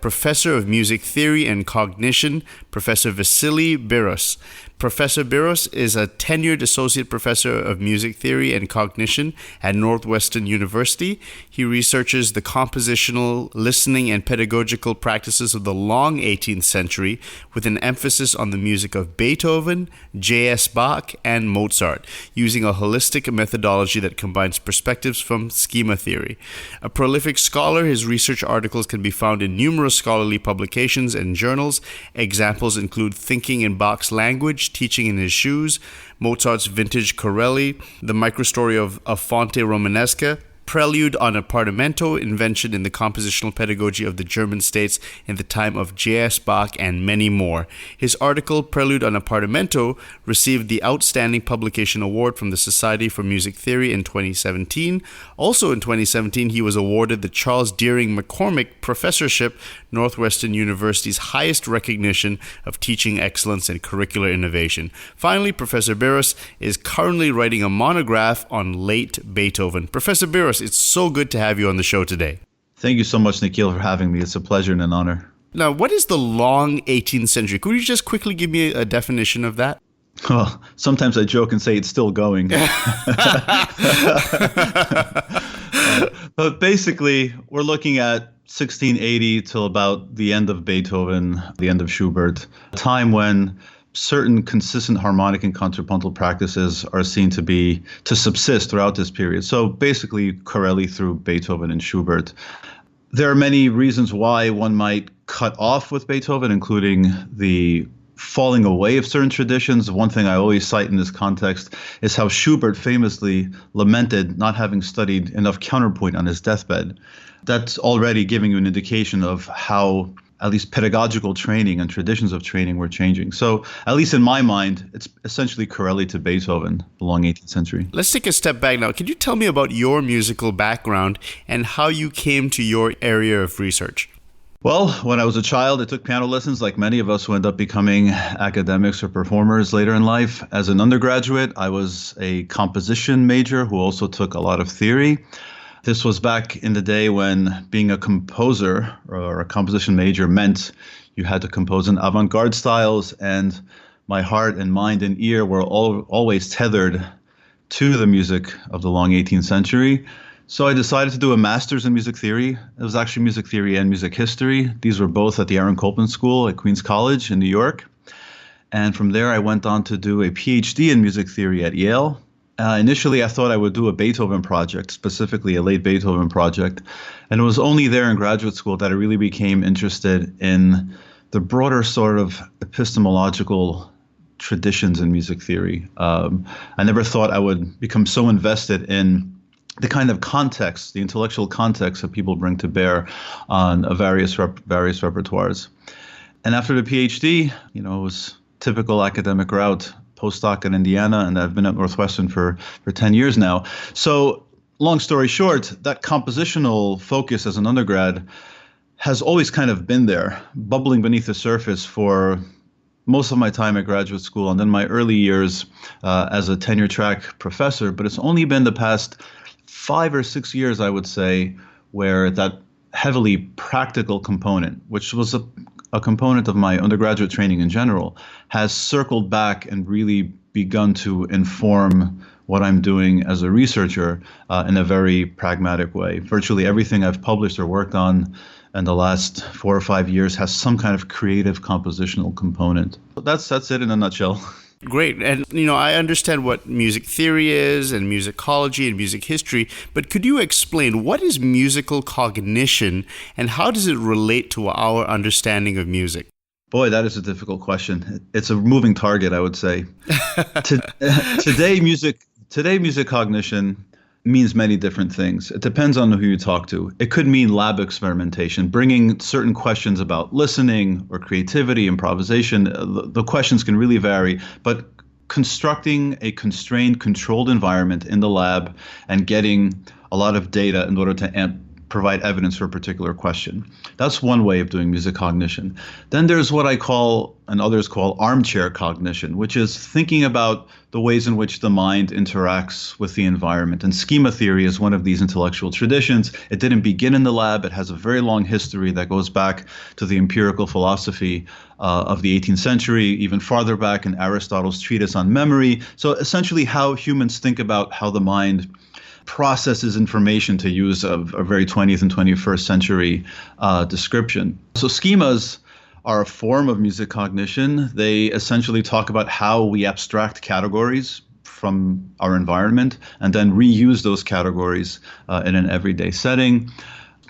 Professor of Music Theory and Cognition, Professor Vasili Byros. Professor Byros is a tenured associate professor of music theory and cognition at Northwestern University. He researches the compositional, listening, and pedagogical practices of the long 18th century with an emphasis on the music of Beethoven, J.S. Bach, and Mozart, using a holistic methodology that combines perspectives from schema theory. A prolific scholar, his research articles can be found in numerous scholarly publications and journals. Examples include Thinking in Bach's Language, Teaching in His Shoes, Mozart's Vintage Corelli, The Microstory of Fonte Romanesca, Prelude on a Partimento, Invention in the Compositional Pedagogy of the German States in the Time of J.S. Bach, and many more. His article, Prelude on a Partimento, received the Outstanding Publication Award from the Society for Music Theory in 2017. Also in 2017, he was awarded the Charles Deering McCormick Professorship, Northwestern University's highest recognition of teaching excellence and curricular innovation. Finally, Professor Byros is currently writing a monograph on late Beethoven. Professor Byros, it's so good to have you on the show today. Thank you so much, Nikhil, for having me. It's a pleasure and an honor. Now, what is the long 18th century? Could you just quickly give me a definition of that? Well, sometimes I joke and say it's still going. But basically, we're looking at 1680 till about the end of Beethoven, the end of Schubert, a time when certain consistent harmonic and contrapuntal practices are seen to subsist throughout this period. So basically, Corelli through Beethoven and Schubert. There are many reasons why one might cut off with Beethoven, including the falling away of certain traditions. One thing I always cite in this context is how Schubert famously lamented not having studied enough counterpoint on his deathbed. That's already giving you an indication of how at least pedagogical training and traditions of training were changing. So at least in my mind, it's essentially Corelli to Beethoven, the long 18th century. Let's take a step back now. Could you tell me about your musical background and how you came to your area of research? Well, when I was a child, I took piano lessons like many of us who end up becoming academics or performers later in life. As an undergraduate, I was a composition major who also took a lot of theory. This was back in the day when being a composer or a composition major meant you had to compose in avant-garde styles, and my heart and mind and ear were always tethered to the music of the long 18th century. So I decided to do a master's in music theory. It was actually music theory and music history. These were both at the Aaron Copland School at Queens College in New York. And from there, I went on to do a PhD in music theory at Yale. Initially, I thought I would do a Beethoven project, specifically a late Beethoven project. And it was only there in graduate school that I really became interested in the broader sort of epistemological traditions in music theory. I never thought I would become so invested in the kind of context, the intellectual context that people bring to bear on various repertoires. And after the PhD, it was typical academic route, postdoc in Indiana, and I've been at Northwestern for 10 years now. So long story short, that compositional focus as an undergrad has always kind of been there, bubbling beneath the surface for most of my time at graduate school and then my early years as a tenure track professor. But it's only been the past 5 or 6 years, I would say, where that heavily practical component, which was a component of my undergraduate training in general, has circled back and really begun to inform what I'm doing as a researcher in a very pragmatic way. Virtually everything I've published or worked on in the last 4 or 5 years has some kind of creative compositional component. That's it in a nutshell. Great. And, I understand what music theory is and musicology and music history, but could you explain what is musical cognition and how does it relate to our understanding of music? Boy, that is a difficult question. It's a moving target, I would say. Today, music cognition means many different things. It depends on who you talk to. It could mean lab experimentation, bringing certain questions about listening or creativity, improvisation. The questions can really vary, but constructing a constrained, controlled environment in the lab and getting a lot of data in order to provide evidence for a particular question. That's one way of doing music cognition. Then there's what I call, and others call, armchair cognition, which is thinking about the ways in which the mind interacts with the environment. And schema theory is one of these intellectual traditions. It didn't begin in the lab. It has a very long history that goes back to the empirical philosophy of the 18th century, even farther back in Aristotle's treatise on memory. So essentially how humans think about how the mind processes information, to use a very 20th and 21st century description. So schemas are a form of music cognition. They essentially talk about how we abstract categories from our environment and then reuse those categories in an everyday setting.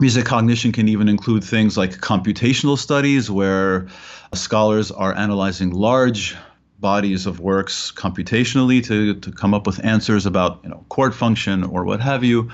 Music cognition can even include things like computational studies, where scholars are analyzing large bodies of works computationally to come up with answers about, chord function or what have you.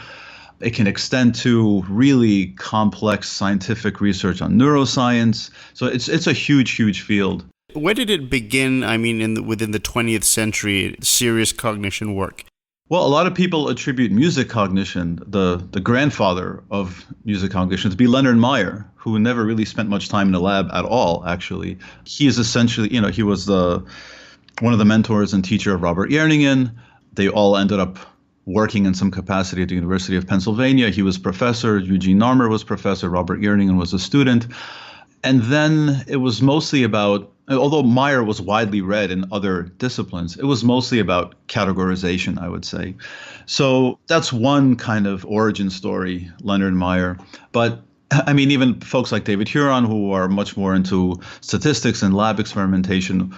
It can extend to really complex scientific research on neuroscience. So it's a huge field. Where did it begin? I mean, within the 20th century, serious cognition work? Well, a lot of people attribute music cognition, the grandfather of music cognition, to be Leonard Meyer, who never really spent much time in the lab at all, actually. He is essentially, he was one of the mentors and teacher of Robert Jerningen. They all ended up working in some capacity at the University of Pennsylvania. He was professor, Eugene Narmer was professor, Robert Jerningen was a student. And then it was mostly about, although Meyer was widely read in other disciplines, it was mostly about categorization, I would say. So that's one kind of origin story, Leonard Meyer. But I mean, even folks like David Huron, who are much more into statistics and lab experimentation,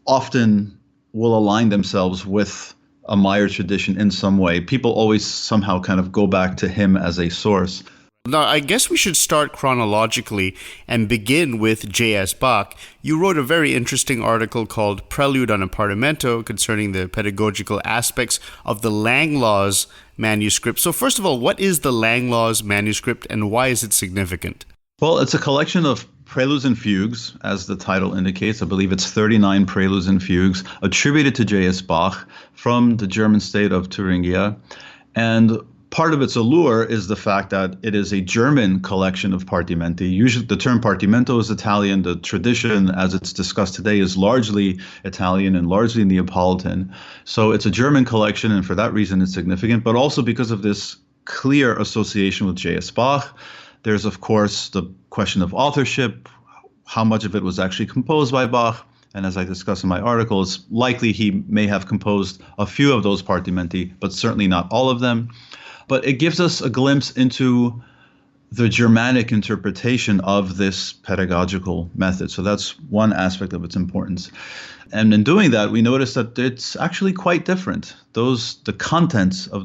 often will align themselves with a Meyer tradition in some way. People always somehow kind of go back to him as a source. Now, I guess we should start chronologically and begin with J.S. Bach. You wrote a very interesting article called Prelude on a Partimento concerning the pedagogical aspects of the Langloz manuscript. So first of all, what is the Langloz manuscript and why is it significant? Well, it's a collection of preludes and fugues, as the title indicates. I believe it's 39 preludes and fugues attributed to J.S. Bach from the German state of Thuringia. And part of its allure is the fact that it is a German collection of partimenti. Usually the term partimento is Italian. The tradition, as it's discussed today, is largely Italian and largely Neapolitan. So it's a German collection, and for that reason it's significant, but also because of this clear association with J.S. Bach. There's, of course, the question of authorship, how much of it was actually composed by Bach. And as I discuss in my article, it's likely he may have composed a few of those partimenti, but certainly not all of them. But it gives us a glimpse into the Germanic interpretation of this pedagogical method. So that's one aspect of its importance. And in doing that, we notice that it's actually quite different. The contents of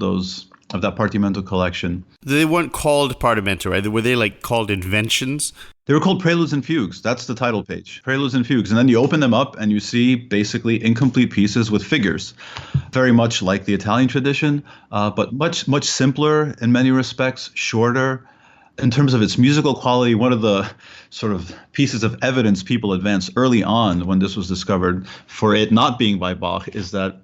that partimento collection. They weren't called partimento, right? Were they called inventions? They were called preludes and fugues. That's the title page, preludes and fugues. And then you open them up and you see basically incomplete pieces with figures, very much like the Italian tradition, but much simpler in many respects, shorter. In terms of its musical quality, one of the sort of pieces of evidence people advanced early on when this was discovered for it not being by Bach is that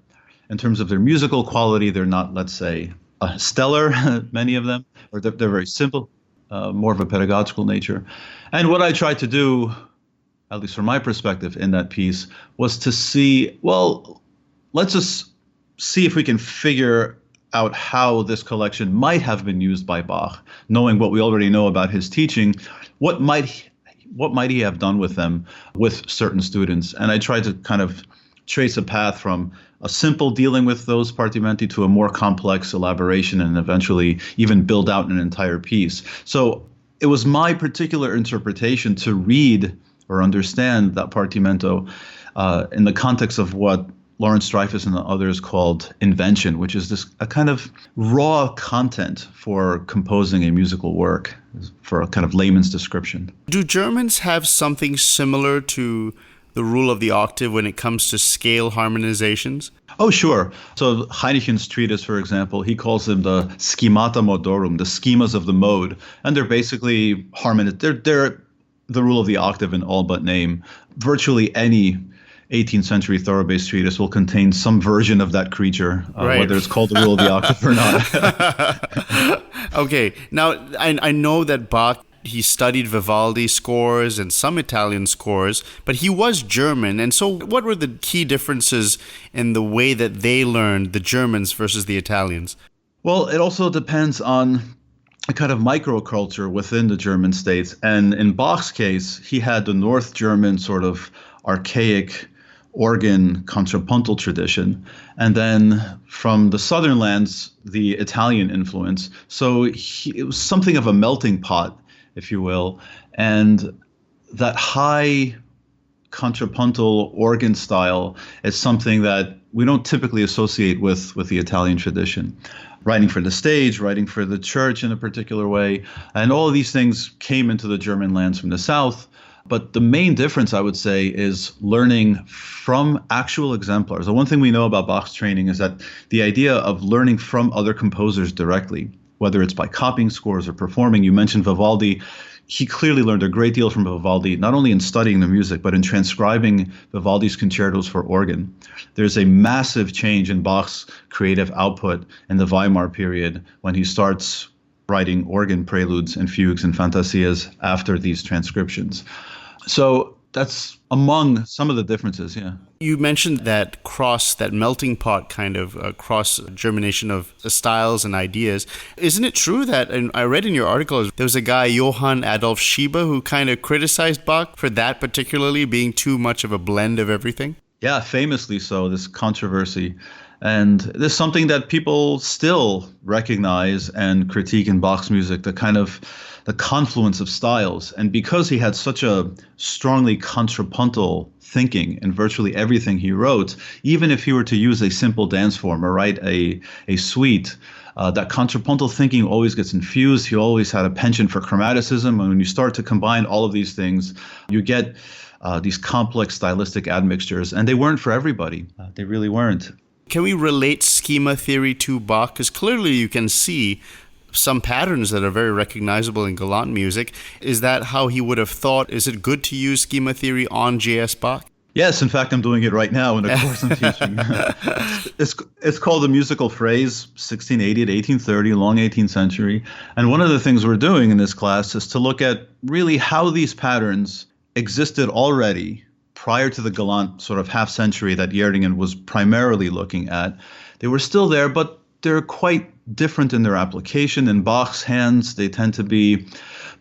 in terms of their musical quality, they're not, let's say, stellar, many of them, or they're very simple, more of a pedagogical nature. And what I tried to do, at least from my perspective in that piece, was to see, well, let's just see if we can figure out how this collection might have been used by Bach, knowing what we already know about his teaching. What might he have done with them, with certain students? And I tried to kind of trace a path from a simple dealing with those partimenti to a more complex elaboration and eventually even build out an entire piece. So it was my particular interpretation to read or understand that partimento in the context of what Lawrence Dreyfus and the others called invention, which is a kind of raw content for composing a musical work, for a kind of layman's description. Do Germans have something similar to the rule of the octave when it comes to scale harmonizations? Oh, sure. So Heineken's treatise, for example, he calls them the schemata modorum, the schemas of the mode. And they're basically they're the rule of the octave in all but name. Virtually any 18th century Thoreau-based treatise will contain some version of that creature, right. Whether it's called the rule of the octave or not. Okay, now I know that Bach, he studied Vivaldi scores and some Italian scores, but he was German. And so what were the key differences in the way that they learned, the Germans versus the Italians? Well, it also depends on a kind of microculture within the German states. And in Bach's case, he had the North German sort of archaic organ contrapuntal tradition, and then from the southern lands, the Italian influence. So it was something of a melting pot, if you will. And that high contrapuntal organ style is something that we don't typically associate with the Italian tradition. Writing for the stage, writing for the church in a particular way, and all of these things came into the German lands from the south. But the main difference, I would say, is learning from actual exemplars. The one thing we know about Bach's training is that the idea of learning from other composers directly, whether it's by copying scores or performing. You mentioned Vivaldi. He clearly learned a great deal from Vivaldi, not only in studying the music, but in transcribing Vivaldi's concertos for organ. There's a massive change in Bach's creative output in the Weimar period when he starts writing organ preludes and fugues and fantasias after these transcriptions. So that's among some of the differences, yeah. You mentioned that melting pot kind of cross-germination of styles and ideas. Isn't it true that, and I read in your article, there was a guy, Johann Adolf Schema, who kind of criticized Bach for that particularly being too much of a blend of everything? Yeah, famously so, this controversy. And this is something that people still recognize and critique in Bach's music, the confluence of styles. And because he had such a strongly contrapuntal thinking in virtually everything he wrote, even if he were to use a simple dance form or write a suite, that contrapuntal thinking always gets infused. He always had a penchant for chromaticism. And when you start to combine all of these things, you get these complex stylistic admixtures. And they weren't for everybody. They really weren't. Can we relate schema theory to Bach? Because clearly you can see some patterns that are very recognizable in galant music. Is that how he would have thought? Is it good to use schema theory on J.S. Bach? Yes, in fact, I'm doing it right now in the course I'm teaching. It's called the musical phrase, 1680 to 1830, long 18th century. And one of the things we're doing in this class is to look at really how these patterns existed already prior to the galant sort of half century that Gerdingen was primarily looking at. They were still there, but they're quite different in their application. In Bach's hands, they tend to be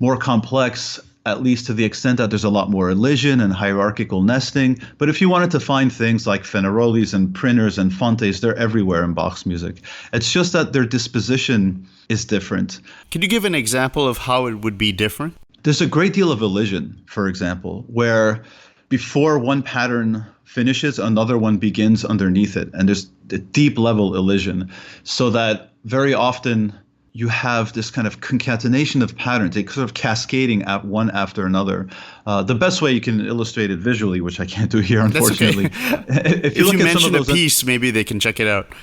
more complex, at least to the extent that there's a lot more elision and hierarchical nesting. But if you wanted to find things like Fenaroli's and Printers and Fontes, they're everywhere in Bach's music. It's just that their disposition is different. Can you give an example of how it would be different? There's a great deal of elision, for example, where before one pattern finishes, another one begins underneath it. And there's a deep level elision, so that very often you have this kind of concatenation of patterns, they sort of cascading at one after another. The best way you can illustrate it visually, which I can't do here, unfortunately. That's okay. If you mention a piece, maybe they can check it out.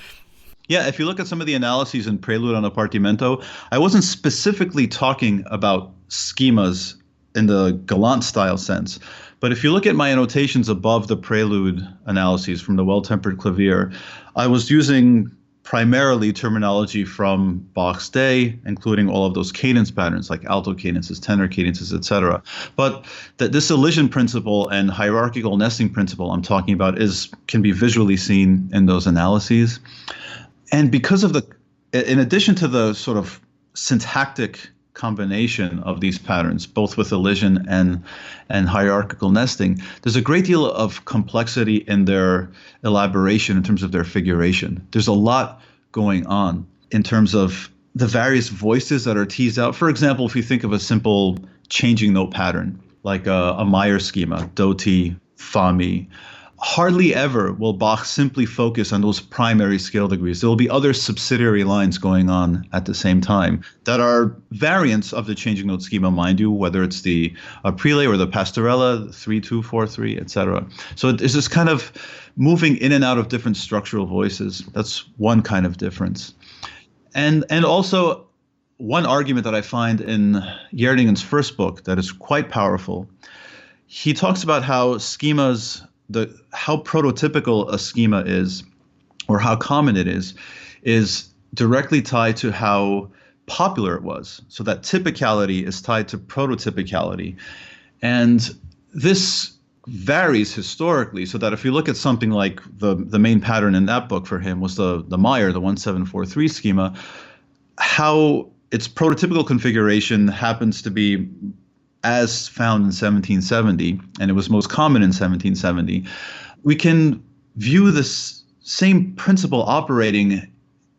Yeah, if you look at some of the analyses in Prelude on a Partimento, I wasn't specifically talking about schemas in the galant style sense. But if you look at my annotations above the prelude analyses from the Well-Tempered Clavier, I was using primarily terminology from Bach's day, including all of those cadence patterns like alto cadences, tenor cadences, etc. But this elision principle and hierarchical nesting principle I'm talking about can be visually seen in those analyses. And because of in addition to the sort of syntactic combination of these patterns, both with elision and hierarchical nesting, there's a great deal of complexity in their elaboration in terms of their figuration. There's a lot going on in terms of the various voices that are teased out. For example, if you think of a simple changing note pattern, like a Meyer schema, do, ti, fa, mi, hardly ever will Bach simply focus on those primary scale degrees. There will be other subsidiary lines going on at the same time that are variants of the changing note schema, mind you, whether it's the prelay or the pastorella, 3-2, 4-3, etc. So it's this kind of moving in and out of different structural voices. That's one kind of difference. And also one argument that I find in Gerdingen's first book that is quite powerful. He talks about how schemas, how prototypical a schema is, or how common it is directly tied to how popular it was. So that typicality is tied to prototypicality. And this varies historically, so that if you look at something like the main pattern in that book for him was the Meyer, the 1743 schema, how its prototypical configuration happens to be as found in 1770, and it was most common in 1770, we can view this same principle operating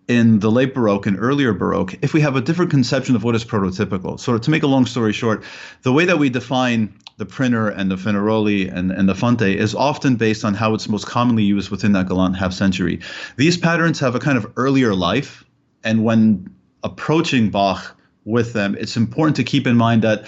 in the late Baroque and earlier Baroque if we have a different conception of what is prototypical. So to make a long story short, the way that we define the printer and the Fenaroli and the Fonte is often based on how it's most commonly used within that Galant half century. These patterns have a kind of earlier life, and when approaching Bach with them, it's important to keep in mind that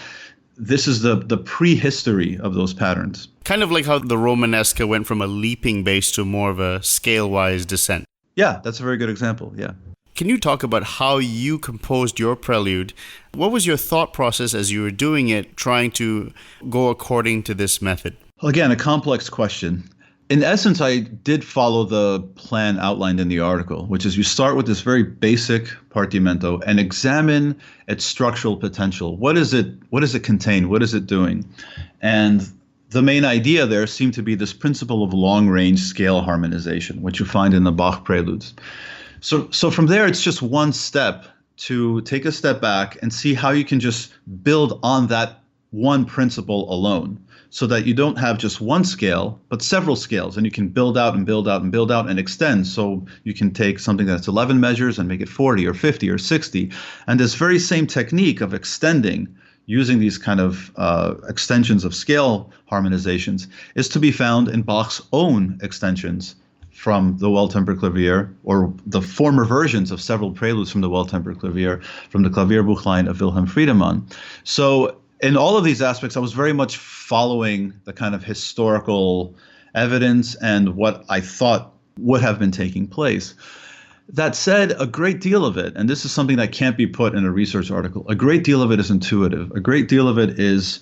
this is the prehistory of those patterns. Kind of like how the Romanesca went from a leaping bass to more of a scale-wise descent. Yeah, that's a very good example, yeah. Can you talk about how you composed your prelude? What was your thought process as you were doing it, trying to go according to this method? Again, a complex question. In essence, I did follow the plan outlined in the article, which is you start with this very basic partimento and examine its structural potential. What is it contain? What is it doing? And the main idea there seemed to be this principle of long-range scale harmonization, which you find in the Bach preludes. So from there, it's just one step to take a step back and see how you can just build on that one principle alone, so that you don't have just one scale, but several scales, and you can build out and build out and build out and extend. So you can take something that's 11 measures and make it 40 or 50 or 60. And this very same technique of extending using these kind of extensions of scale harmonizations is to be found in Bach's own extensions from the Well-Tempered Clavier, or the former versions of several preludes from the Well-Tempered Clavier, from the Klavierbuchlein of Wilhelm Friedemann. So in all of these aspects, I was very much following the kind of historical evidence and what I thought would have been taking place. That said, a great deal of it, and this is something that can't be put in a research article, a great deal of it is intuitive. A great deal of it is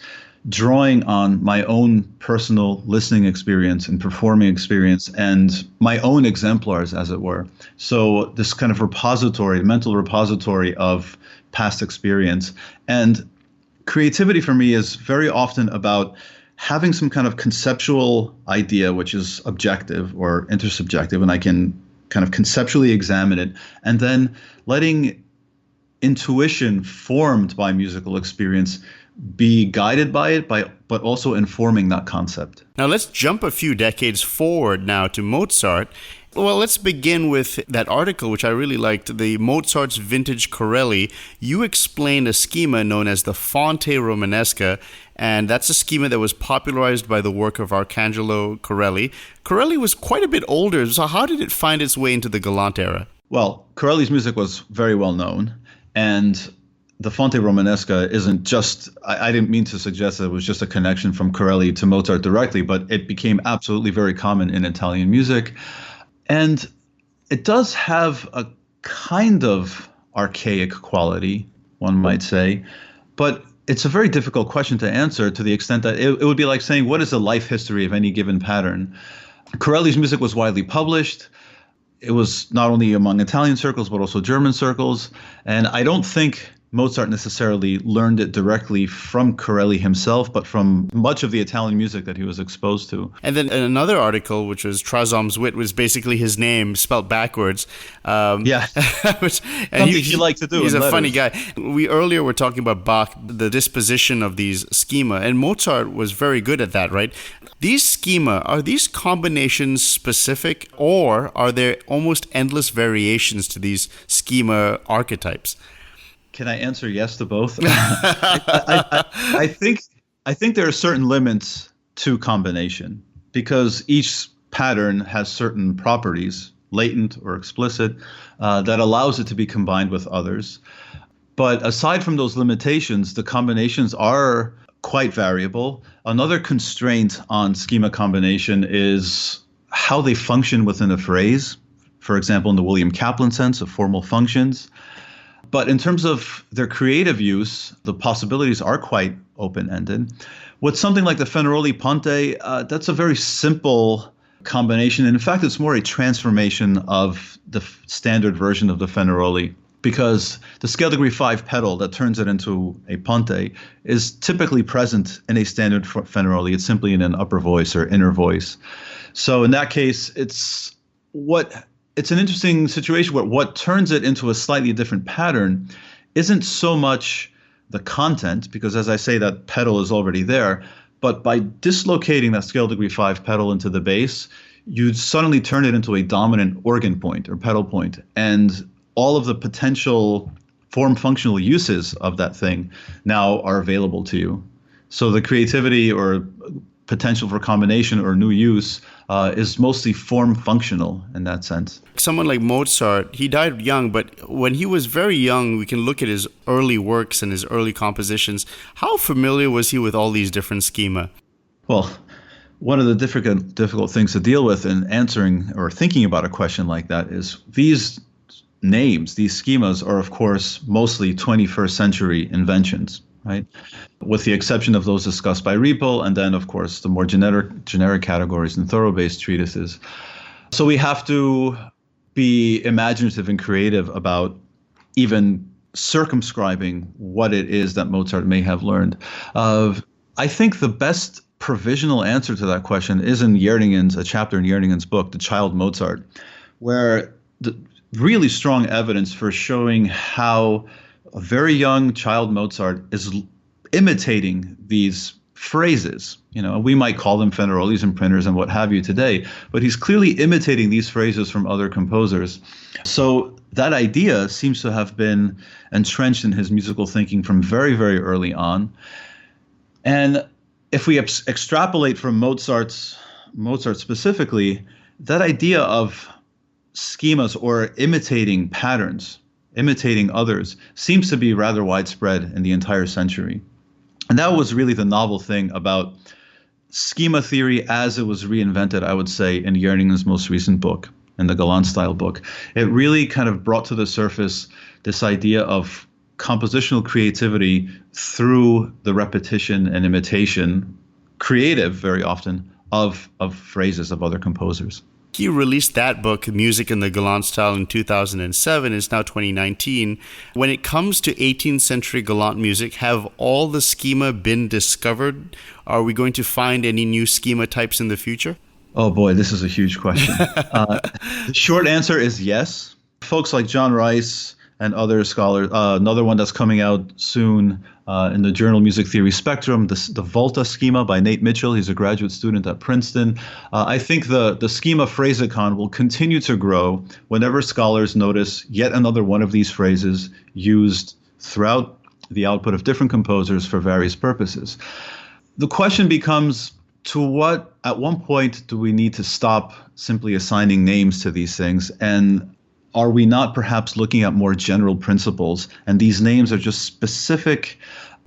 drawing on my own personal listening experience and performing experience and my own exemplars, as it were. So this kind of repository, mental repository of past experience. And creativity for me is very often about having some kind of conceptual idea, which is objective or intersubjective, and I can kind of conceptually examine it, and then letting intuition formed by musical experience be guided by it, but also informing that concept. Now let's jump a few decades forward now to Mozart. Well, let's begin with that article, which I really liked, the Mozart's Vintage Corelli. You explained a schema known as the Fonte Romanesca, and that's a schema that was popularized by the work of Arcangelo Corelli. Corelli was quite a bit older, so how did it find its way into the Galant era? Well, Corelli's music was very well known, and the Fonte Romanesca isn't just, I didn't mean to suggest that it was just a connection from Corelli to Mozart directly, but it became absolutely very common in Italian music. And it does have a kind of archaic quality, one might say, but it's a very difficult question to answer, to the extent that it would be like saying, what is the life history of any given pattern? Corelli's music was widely published. It was not only among Italian circles, but also German circles. And I don't think Mozart necessarily learned it directly from Corelli himself, but from much of the Italian music that he was exposed to. And then another article, which was Trazom's Wit, was basically his name spelled backwards. Yeah, and something he liked to do. He's a letters. funny guy. We earlier were talking about Bach, the disposition of these schema, and Mozart was very good at that, right? These schema, are these combinations specific, or are there almost endless variations to these schema archetypes? Can I answer yes to both? I think there are certain limits to combination, because each pattern has certain properties, latent or explicit, that allows it to be combined with others. But aside from those limitations, the combinations are quite variable. Another constraint on schema combination is how they function within a phrase. For example, in the William Kaplan sense of formal functions. But in terms of their creative use, the possibilities are quite open-ended. With something like the Fenaroli Ponte, that's a very simple combination. And in fact, it's more a transformation of the standard version of the Fenaroli. because the scale degree 5 pedal that turns it into a ponte is typically present in a standard fenaroli. It's simply in an upper voice or inner voice. So in that case, it's an interesting situation where what turns it into a slightly different pattern isn't so much the content, because as I say, that pedal is already there, but by dislocating that scale degree 5 pedal into the bass, you suddenly turn it into a dominant organ point or pedal point, and all of the potential form functional uses of that thing now are available to you. So the creativity or potential for combination or new use is mostly form functional in that sense. Someone like Mozart, he died young, but when he was very young, we can look at his early works and his early compositions. How familiar was he with all these different schema? Well, one of the difficult things to deal with in answering or thinking about a question like that is these names, these schemas are, of course, mostly 21st century inventions, right? With the exception of those discussed by Riepel, and then, of course, the more generic categories and thorough-based treatises. So we have to be imaginative and creative about even circumscribing what it is that Mozart may have learned. I think the best provisional answer to that question is in a chapter in Jerningen's book, The Child Mozart, where the really strong evidence for showing how a very young child Mozart is imitating these phrases. We might call them fenarolis and printers and what have you today, but he's clearly imitating these phrases from other composers. So that idea seems to have been entrenched in his musical thinking from very, very early on. And if we extrapolate from Mozart specifically, that idea of schemas or imitating patterns, imitating others, seems to be rather widespread in the entire century. And that was really the novel thing about schema theory as it was reinvented, I would say, in Jerningen's most recent book, in the Galant-style book. It really kind of brought to the surface this idea of compositional creativity through the repetition and imitation, creative very often, of phrases of other composers. He released that book, Music in the Galant Style, in 2007. It's now 2019. When it comes to 18th century Galant music, have all the schema been discovered? Are we going to find any new schema types in the future? Oh boy, this is a huge question. The short answer is yes. Folks like John Rice and other scholars, another one that's coming out soon in the journal Music Theory Spectrum, the Volta schema by Nate Mitchell. He's a graduate student at Princeton. I think the schema phrasicon will continue to grow whenever scholars notice yet another one of these phrases used throughout the output of different composers for various purposes. The question becomes, at one point do we need to stop simply assigning names to these things, and are we not perhaps looking at more general principles? And these names are just specific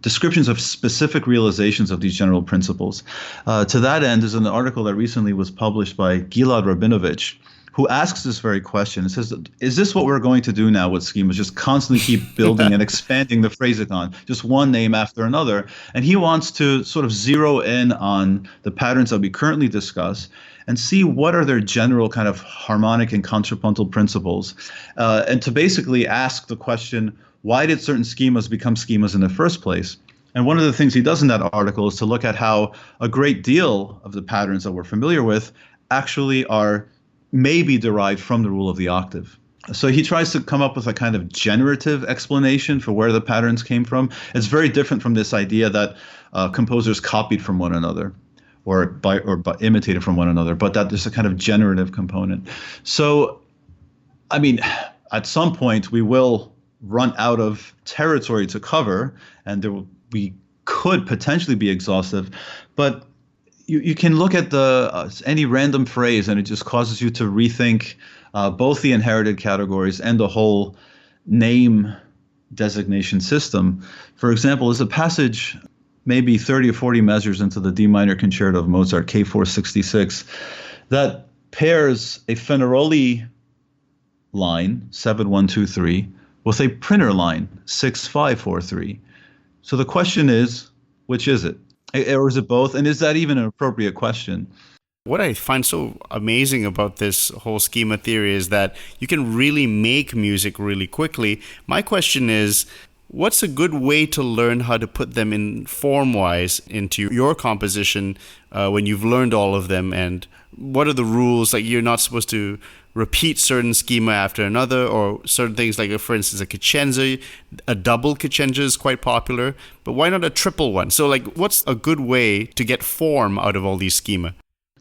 descriptions of specific realizations of these general principles. To that end, there's an article that recently was published by Gilad Rabinovich, who asks this very question. It says, is this what we're going to do now with schemas? Just constantly keep building and expanding the phrasicon, just one name after another. And he wants to sort of zero in on the patterns that we currently discuss and see what are their general kind of harmonic and contrapuntal principles, and to basically ask the question, why did certain schemas become schemas in the first place? And one of the things he does in that article is to look at how a great deal of the patterns that we're familiar with actually are maybe derived from the rule of the octave. So he tries to come up with a kind of generative explanation for where the patterns came from. It's very different from this idea that composers copied from one another or imitated from one another, but that there's a kind of generative component. So, I mean, at some point we will run out of territory to cover, and we could potentially be exhaustive, but you can look at any random phrase and it just causes you to rethink both the inherited categories and the whole name designation system. For example, there's a passage maybe 30 or 40 measures into the D minor concerto of Mozart, K466, that pairs a Fenaroli line, 7-1-2-3, with a printer line, 6-5-4-3. So the question is, which is it? Or is it both? And is that even an appropriate question? What I find so amazing about this whole schema theory is that you can really make music really quickly. My question is, what's a good way to learn how to put them in form-wise into your composition when you've learned all of them? And what are the rules? Like, you're not supposed to repeat certain schema after another, or certain things like, for instance, a cadenza. A double cadenza is quite popular, but why not a triple one? So, like, what's a good way to get form out of all these schema?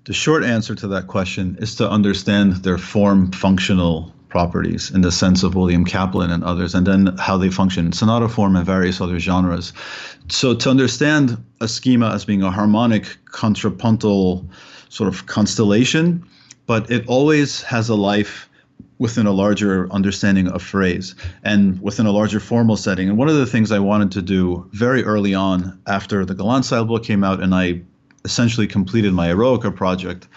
The short answer to that question is to understand their form functional properties in the sense of William Kaplan and others, and then how they function in sonata form and various other genres. So to understand a schema as being a harmonic contrapuntal sort of constellation, but it always has a life within a larger understanding of phrase and within a larger formal setting. And one of the things I wanted to do very early on after the Galant style book came out and I essentially completed my Eroica project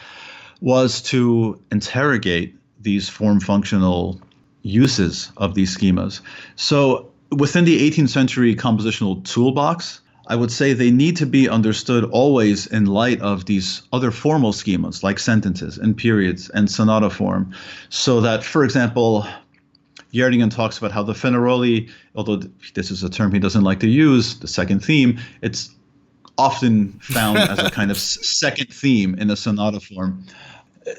was to interrogate these form functional uses of these schemas. So within the 18th century compositional toolbox, I would say they need to be understood always in light of these other formal schemas like sentences and periods and sonata form. So that, for example, Gerdingen talks about how the Fenaroli, although this is a term he doesn't like to use, the second theme, it's often found as a kind of second theme in a sonata form.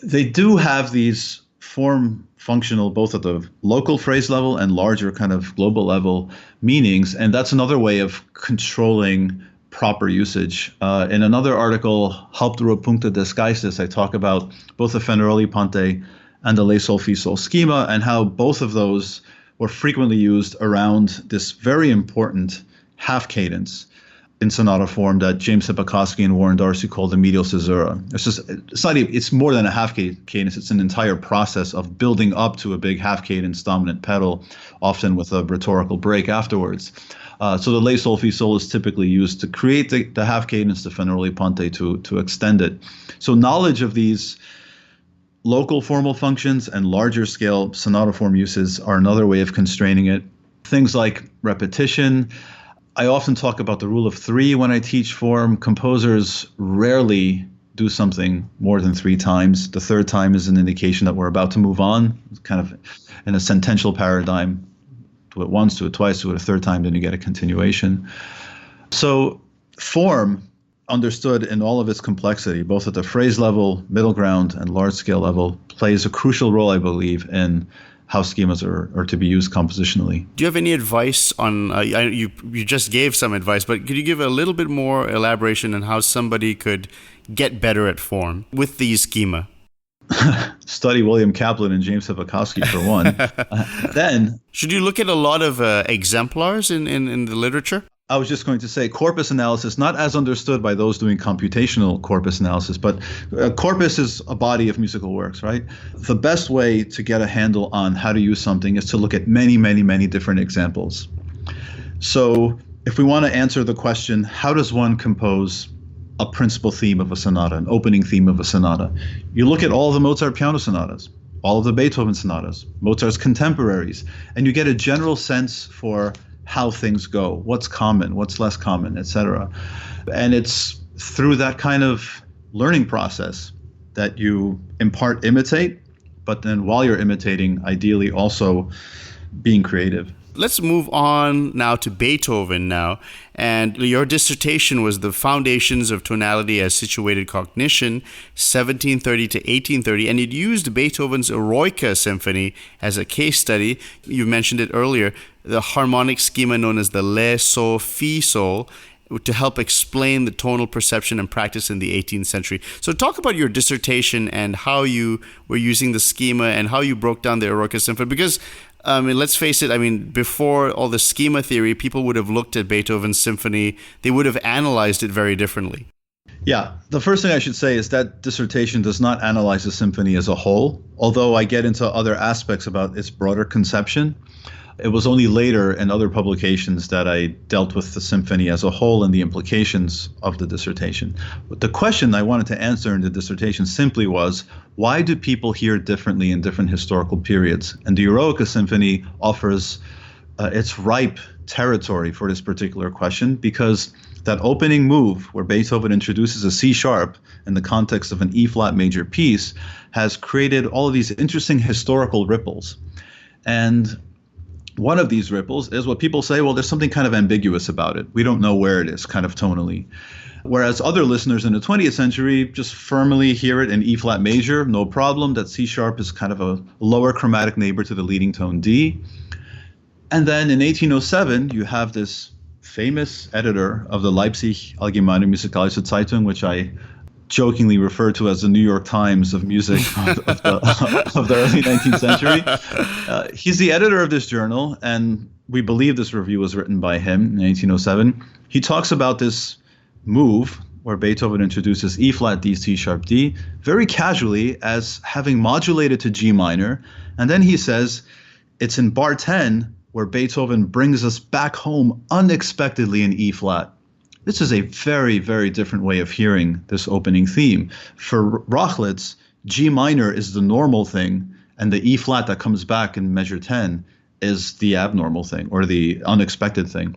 They do have these form functional, both at the local phrase level and larger kind of global level meanings. And that's another way of controlling proper usage. In another article, Hauptruhe Punkte des Geistes, I talk about both the Fenaroli Ponte and the Le Sol Fi Sol schema and how both of those were frequently used around this very important half cadence in sonata form that James Hipakowski and Warren Darcy called the medial caesura. It's more than a half cadence. It's an entire process of building up to a big half cadence dominant pedal, often with a rhetorical break afterwards. So the Le Sol Fi Sol is typically used to create the half cadence, the Fenaroli Ponte to extend it. So knowledge of these local formal functions and larger scale sonata form uses are another way of constraining it. Things like repetition. I often talk about the rule of three when I teach form. Composers rarely do something more than three times. The third time is an indication that we're about to move on. It's kind of in a sentential paradigm. Do it once, do it twice, do it a third time, then you get a continuation. So form, understood in all of its complexity, both at the phrase level, middle ground, and large scale level, plays a crucial role, I believe, in how schemas are to be used compositionally. Do you have any advice on, you just gave some advice, but could you give a little bit more elaboration on how somebody could get better at form with these schema? Study William Kaplan and James Hipakowski for one. Then, should you look at a lot of exemplars in the literature? I was just going to say corpus analysis, not as understood by those doing computational corpus analysis, but corpus is a body of musical works, right? The best way to get a handle on how to use something is to look at many, many, many different examples. So if we want to answer the question, how does one compose a principal theme of a sonata, an opening theme of a sonata? You look at all the Mozart piano sonatas, all of the Beethoven sonatas, Mozart's contemporaries, and you get a general sense for how things go, what's common, what's less common, etc. And it's through that kind of learning process that you in part imitate, but then while you're imitating, ideally also being creative. Let's move on now to Beethoven now. And your dissertation was The Foundations of Tonality as Situated Cognition, 1730 to 1830, and it used Beethoven's Eroica Symphony as a case study. You mentioned it earlier, the harmonic schema known as the Le Sol Fi Sol, to help explain the tonal perception and practice in the 18th century. So talk about your dissertation and how you were using the schema and how you broke down the Eroica Symphony, because let's face it, before all the schema theory, people would have looked at Beethoven's symphony, they would have analyzed it very differently. Yeah, the first thing I should say is that dissertation does not analyze the symphony as a whole, although I get into other aspects about its broader conception. It was only later in other publications that I dealt with the symphony as a whole and the implications of the dissertation. But the question I wanted to answer in the dissertation simply was, why do people hear differently in different historical periods? And the Eroica Symphony offers its ripe territory for this particular question, because that opening move where Beethoven introduces a C sharp in the context of an E flat major piece has created all of these interesting historical ripples. And one of these ripples is what people say, well, there's something kind of ambiguous about it. We don't know where it is, kind of tonally. Whereas other listeners in the 20th century just firmly hear it in E flat major, no problem, that C sharp is kind of a lower chromatic neighbor to the leading tone D. And then in 1807, you have this famous editor of the Leipzig Allgemeine Musikalische Zeitung, which I jokingly refer to as the New York Times of music of the early 19th century. He's the editor of this journal, and we believe this review was written by him in 1807. He talks about this move where Beethoven introduces E flat D C sharp D very casually as having modulated to G minor, and then he says it's in bar 10 where Beethoven brings us back home unexpectedly in E flat. This is a very, very different way of hearing this opening theme. For Rochlitz, G minor is the normal thing, and the E flat that comes back in measure 10 is the abnormal thing or the unexpected thing.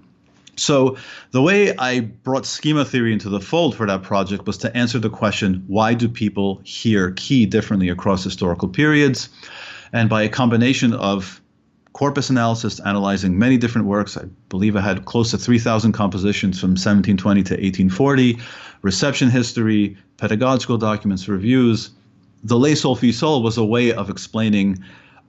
So the way I brought schema theory into the fold for that project was to answer the question, why do people hear key differently across historical periods? And by a combination of corpus analysis, analyzing many different works, I believe I had close to 3,000 compositions from 1720 to 1840, reception history, pedagogical documents, reviews. The Le Sol Fi Sol was a way of explaining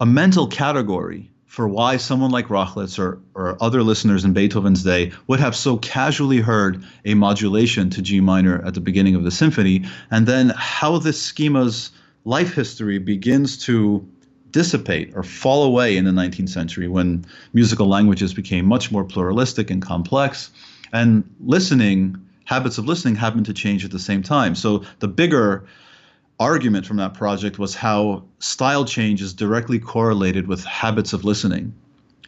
a mental category for why someone like Rochlitz or other listeners in Beethoven's day would have so casually heard a modulation to G minor at the beginning of the symphony, and then how this schema's life history begins to dissipate or fall away in the 19th century when musical languages became much more pluralistic and complex, and habits of listening happened to change at the same time. So the bigger argument from that project was how style change is directly correlated with habits of listening.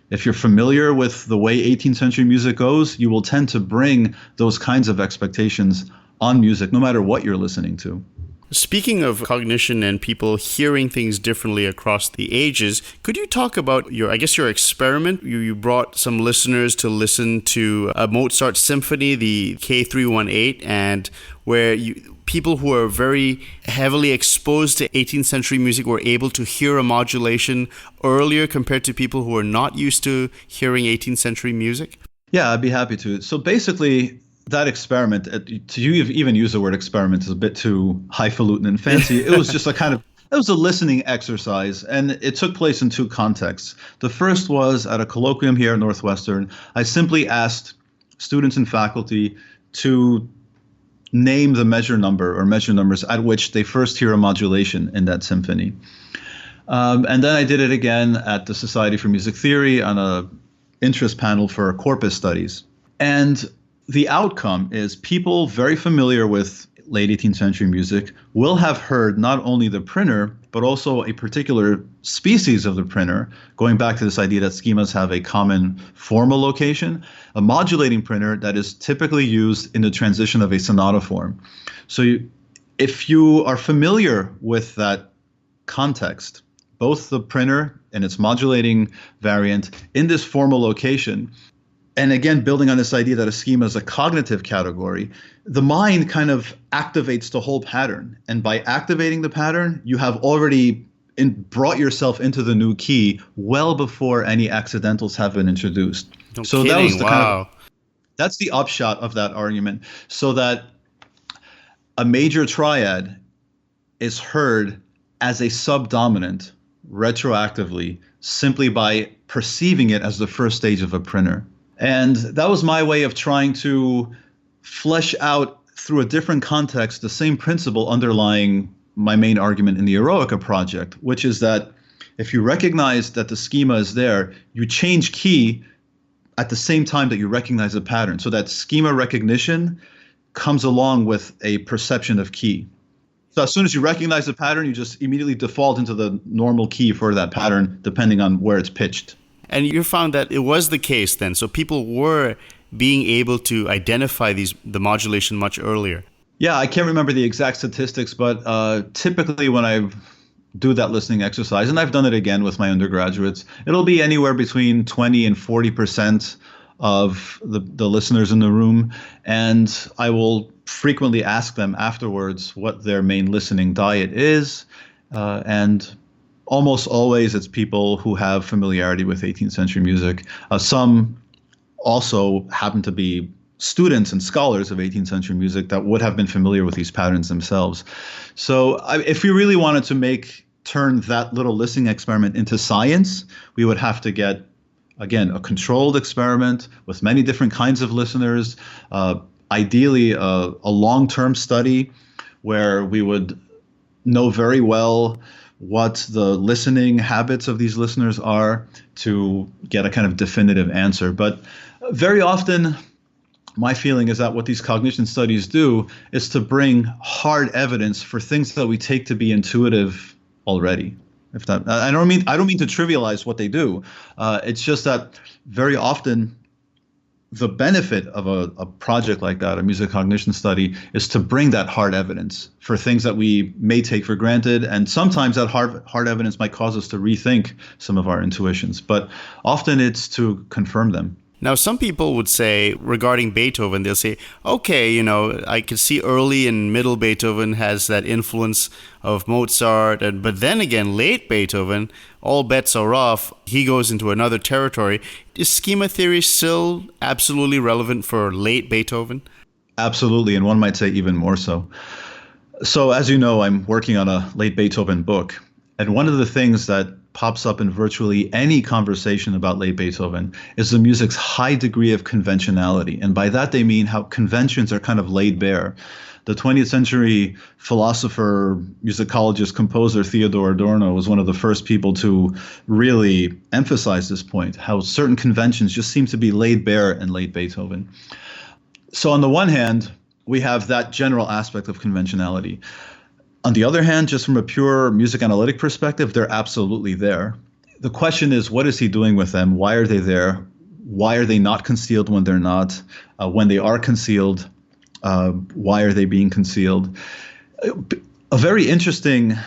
If you're familiar with the way 18th century music goes, you will tend to bring those kinds of expectations on music, no matter what you're listening to. Speaking of cognition and people hearing things differently across the ages, could you talk about your experiment? You brought some listeners to listen to a Mozart symphony, the K318, and where people who are very heavily exposed to 18th century music were able to hear a modulation earlier compared to people who are not used to hearing 18th century music? Yeah, I'd be happy to. So basically, that experiment, to even use the word experiment is a bit too highfalutin and fancy. It was just it was a listening exercise, and it took place in two contexts. The first was at a colloquium here at Northwestern. I simply asked students and faculty to name the measure number or measure numbers at which they first hear a modulation in that symphony. And then I did it again at the Society for Music Theory on a interest panel for corpus studies. And the outcome is people very familiar with late 18th century music will have heard not only the printer, but also a particular species of the printer, going back to this idea that schemas have a common formal location, a modulating printer that is typically used in the transition of a sonata form. So if you are familiar with that context, both the printer and its modulating variant in this formal location, and again, building on this idea that a schema is a cognitive category, the mind kind of activates the whole pattern. And by activating the pattern, you have already brought yourself into the new key well before any accidentals have been introduced. No so kidding. That was the that's the upshot of that argument. So that a major triad is heard as a subdominant retroactively simply by perceiving it as the first stage of a printer. And that was my way of trying to flesh out through a different context the same principle underlying my main argument in the Eroica project, which is that if you recognize that the schema is there, you change key at the same time that you recognize a pattern. So that schema recognition comes along with a perception of key. So as soon as you recognize the pattern, you just immediately default into the normal key for that pattern, depending on where it's pitched. And you found that it was the case then. So people were being able to identify the modulation much earlier. Yeah, I can't remember the exact statistics, but typically when I do that listening exercise, and I've done it again with my undergraduates, it'll be anywhere between 20 and 40% of the listeners in the room, and I will frequently ask them afterwards what their main listening diet is, and almost always it's people who have familiarity with 18th century music. Some also happen to be students and scholars of 18th century music that would have been familiar with these patterns themselves. So if we really wanted to turn that little listening experiment into science, we would have to get, again, a controlled experiment with many different kinds of listeners, ideally a long-term study where we would know very well what the listening habits of these listeners are to get a kind of definitive answer. But very often, my feeling is that what these cognition studies do is to bring hard evidence for things that we take to be intuitive already. If that, I don't mean to trivialize what they do. It's just that very often the benefit of a project like that, a music cognition study, is to bring that hard evidence for things that we may take for granted. And sometimes that hard evidence might cause us to rethink some of our intuitions, but often it's to confirm them. Now, some people would say regarding Beethoven, they'll say, okay, I could see early and middle Beethoven has that influence of Mozart. But then again, late Beethoven, all bets are off. He goes into another territory. Is schema theory still absolutely relevant for late Beethoven? Absolutely. And one might say even more so. So as you know, I'm working on a late Beethoven book. And one of the things that pops up in virtually any conversation about late Beethoven is the music's high degree of conventionality. And by that, they mean how conventions are kind of laid bare. The 20th century philosopher, musicologist, composer Theodor Adorno was one of the first people to really emphasize this point, how certain conventions just seem to be laid bare in late Beethoven. So on the one hand, we have that general aspect of conventionality. On the other hand, just from a pure music analytic perspective, they're absolutely there. The question is, what is he doing with them? Why are they there? Why are they not concealed when they're not? When they are concealed, why are they being concealed? A very interesting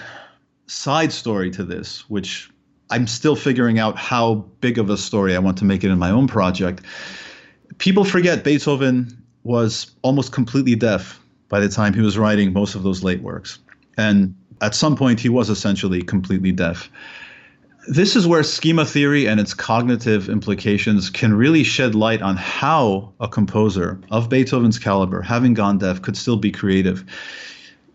side story to this, which I'm still figuring out how big of a story I want to make it in my own project. People forget Beethoven was almost completely deaf by the time he was writing most of those late works. And at some point, he was essentially completely deaf. This is where schema theory and its cognitive implications can really shed light on how a composer of Beethoven's caliber, having gone deaf, could still be creative.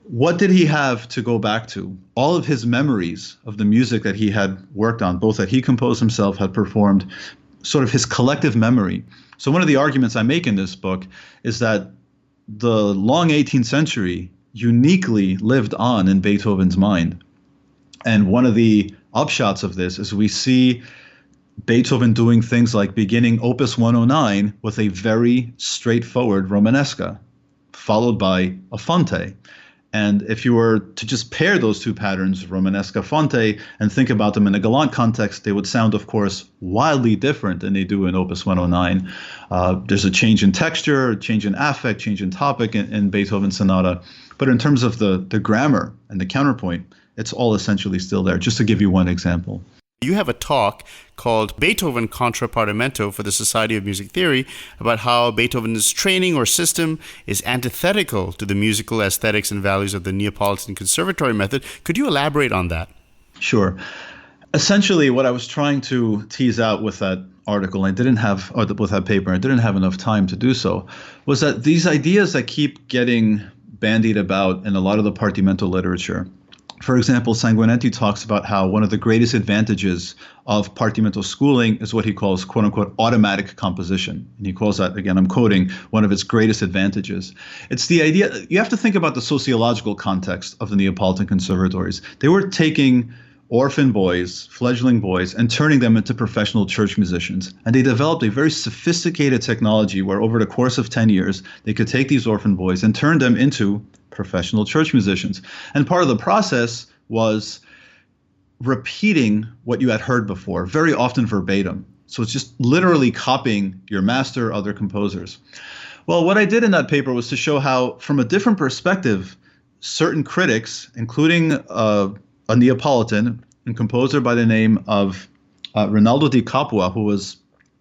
What did he have to go back to? All of his memories of the music that he had worked on, both that he composed himself, had performed, sort of his collective memory. So one of the arguments I make in this book is that the long 18th century uniquely lived on in Beethoven's mind. And one of the upshots of this is we see Beethoven doing things like beginning Opus 109 with a very straightforward Romanesca, followed by a Fonte. And if you were to just pair those two patterns, Romanesca, Fonte, and think about them in a galant context, they would sound, of course, wildly different than they do in Opus 109. There's a change in texture, a change in affect, change in topic in Beethoven's sonata. But in terms of the grammar and the counterpoint, it's all essentially still there, just to give you one example. You have a talk called Beethoven Contra Partimento for the Society of Music Theory about how Beethoven's training or system is antithetical to the musical aesthetics and values of the Neapolitan Conservatory method. Could you elaborate on that? Sure. Essentially, what I was trying to tease out with that article, with that paper, I didn't have enough time to do so, was that these ideas that keep getting bandied about in a lot of the partimento literature. For example, Sanguinetti talks about how one of the greatest advantages of partimento schooling is what he calls, quote unquote, automatic composition. And he calls that, again, I'm quoting, one of its greatest advantages. It's the idea, you have to think about the sociological context of the Neapolitan conservatories. They were taking orphan boys, fledgling boys, and turning them into professional church musicians. And they developed a very sophisticated technology where over the course of 10 years, they could take these orphan boys and turn them into professional church musicians. And part of the process was repeating what you had heard before, very often verbatim. So it's just literally copying your master, other composers. Well, what I did in that paper was to show how, from a different perspective, certain critics, including a Neapolitan and composer by the name of Rinaldo di Capua, who was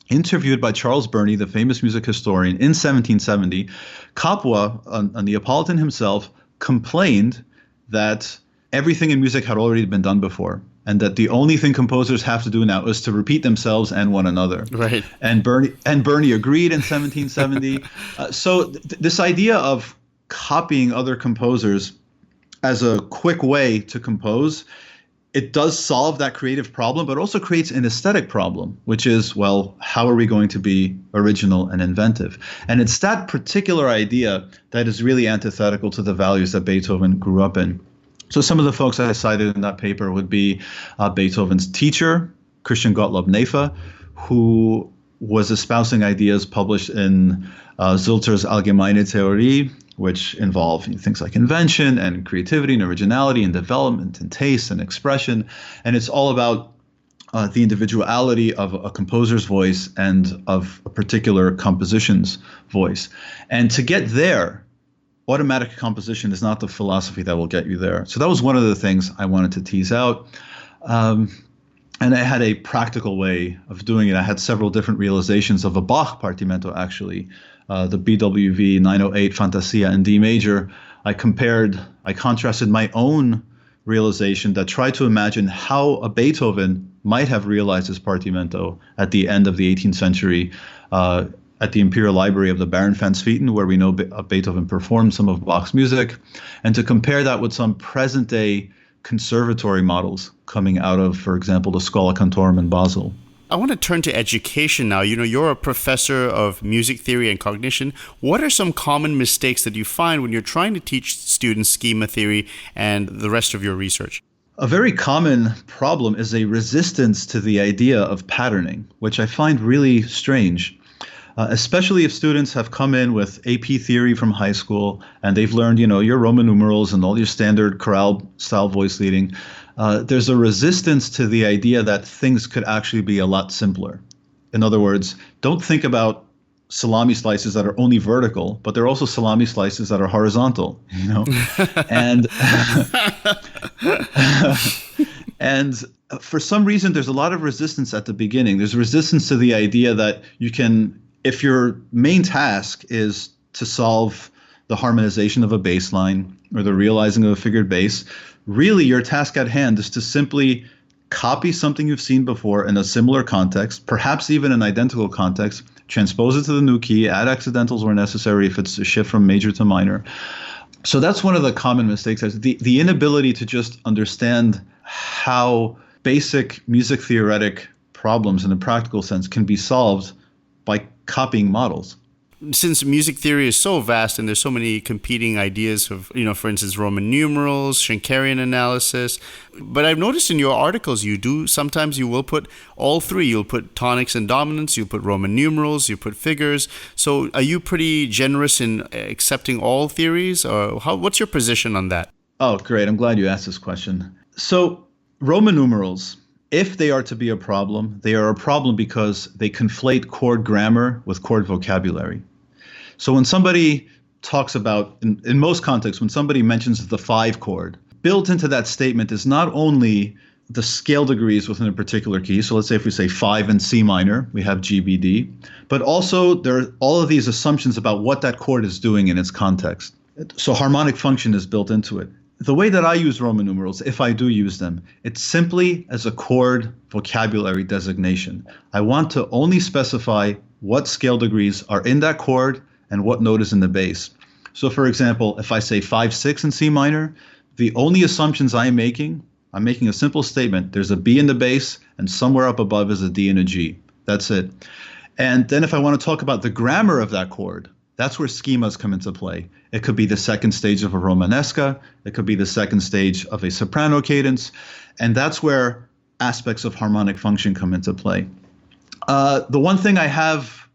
interviewed by Charles Burney, the famous music historian, in 1770, Capua, a Neapolitan himself, complained that everything in music had already been done before, and that the only thing composers have to do now is to repeat themselves and one another. Right. And Burney agreed in 1770. This idea of copying other composers as a quick way to compose, it does solve that creative problem, but also creates an aesthetic problem, which is, well, how are we going to be original and inventive? And it's that particular idea that is really antithetical to the values that Beethoven grew up in. So some of the folks I cited in that paper would be Beethoven's teacher, Christian Gottlob Nefe, who was espousing ideas published in Zülter's Allgemeine Theorie, which involve things like invention and creativity and originality and development and taste and expression. And it's all about the individuality of a composer's voice and of a particular composition's voice. And to get there, automatic composition is not the philosophy that will get you there. So that was one of the things I wanted to tease out. And I had a practical way of doing it. I had several different realizations of a Bach partimento, actually. The BWV 908 Fantasia in D major. I contrasted my own realization that tried to imagine how a Beethoven might have realized his partimento at the end of the 18th century at the Imperial Library of the Baron van Swieten, where we know Beethoven performed some of Bach's music, and to compare that with some present-day conservatory models coming out of, for example, the Schola Cantorum in Basel. I want to turn to education now. You're a professor of music theory and cognition. What are some common mistakes that you find when you're trying to teach students schema theory and the rest of your research? A very common problem is a resistance to the idea of patterning, which I find really strange. Especially if students have come in with AP theory from high school and they've learned, your Roman numerals and all your standard chorale style voice leading. There's a resistance to the idea that things could actually be a lot simpler. In other words, don't think about salami slices that are only vertical, but they're also salami slices that are horizontal, and and for some reason, there's a lot of resistance at the beginning. There's resistance to the idea that you can, if your main task is to solve the harmonization of a bass line or the realizing of a figured bass, really your task at hand is to simply copy something you've seen before in a similar context, perhaps even an identical context, transpose it to the new key, add accidentals where necessary if it's a shift from major to minor. So that's one of the common mistakes, the inability to just understand how basic music theoretic problems in a practical sense can be solved by copying models. Since music theory is so vast and there's so many competing ideas of, for instance, Roman numerals, Schenkerian analysis, but I've noticed in your articles sometimes you will put all three. You'll put tonics and dominants, you'll put Roman numerals, you put figures. So are you pretty generous in accepting all theories, or what's your position on that? Oh, great. I'm glad you asked this question. So Roman numerals, if they are to be a problem, they are a problem because they conflate chord grammar with chord vocabulary. So when somebody talks about, in most contexts, when somebody mentions the 5 chord, built into that statement is not only the scale degrees within a particular key. So let's say if we say 5 in C minor, we have G, B, D, but also there are all of these assumptions about what that chord is doing in its context. So harmonic function is built into it. The way that I use Roman numerals, if I do use them, it's simply as a chord vocabulary designation. I want to only specify what scale degrees are in that chord and what note is in the bass. So for example, if I say 5, 6 in C minor, the only assumptions I'm making a simple statement. There's a B in the bass and somewhere up above is a D and a G. That's it. And then if I want to talk about the grammar of that chord, that's where schemas come into play. It could be the second stage of a Romanesca. It could be the second stage of a soprano cadence. And that's where aspects of harmonic function come into play. The one thing I have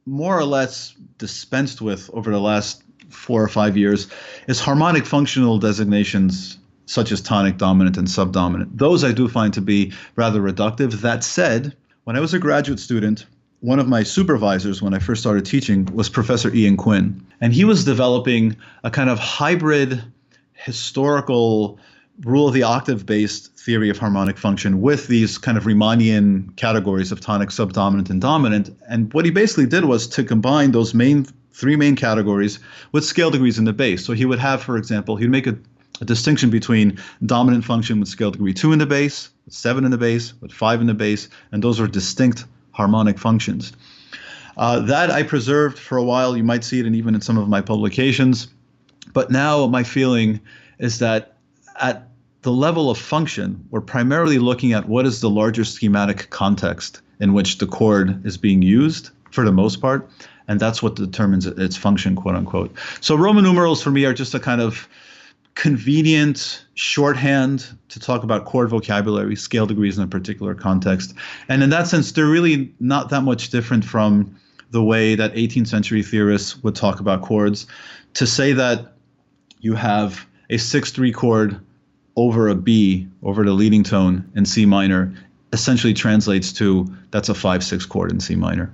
more or less dispensed with over the last 4 or 5 years is harmonic functional designations such as tonic, dominant, and subdominant. Those I do find to be rather reductive. That said, when I was a graduate student, one of my supervisors when I first started teaching was Professor Ian Quinn. And he was developing a kind of hybrid historical rule of the octave-based theory of harmonic function with these kind of Riemannian categories of tonic, subdominant, and dominant. And what he basically did was to combine those three main categories with scale degrees in the bass. So he would have, for example, he'd make a distinction between dominant function with scale degree 2 in the bass, with 7 in the bass, with 5 in the bass, and those are distinct harmonic functions. That I preserved for a while. You might see it even in some of my publications. But now my feeling is that at the level of function, we're primarily looking at what is the larger schematic context in which the chord is being used for the most part. And that's what determines its function, quote unquote. So Roman numerals for me are just a kind of convenient shorthand to talk about chord vocabulary, scale degrees in a particular context. And in that sense, they're really not that much different from the way that 18th century theorists would talk about chords. To say that you have a 6/3 chord over a B, over the leading tone in C minor, essentially translates to that's a 5/6 chord in C minor.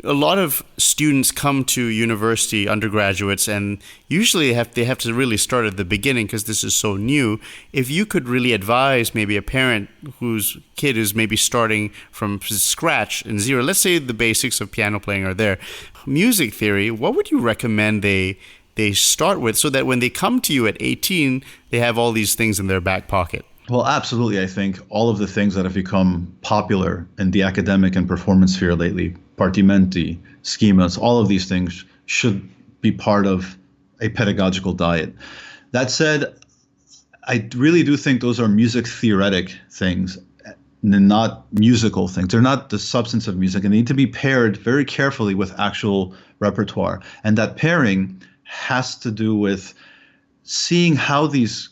A lot of students come to university, undergraduates, and usually they have to really start at the beginning because this is so new. If you could really advise maybe a parent whose kid is maybe starting from scratch in zero, let's say the basics of piano playing are there, music theory, what would you recommend they start with so that when they come to you at 18, they have all these things in their back pocket? Well, absolutely. I think all of the things that have become popular in the academic and performance sphere lately, partimenti, schemas, all of these things should be part of a pedagogical diet. That said, I really do think those are music theoretic things, not musical things. They're not the substance of music, and they need to be paired very carefully with actual repertoire. And that pairing has to do with seeing how these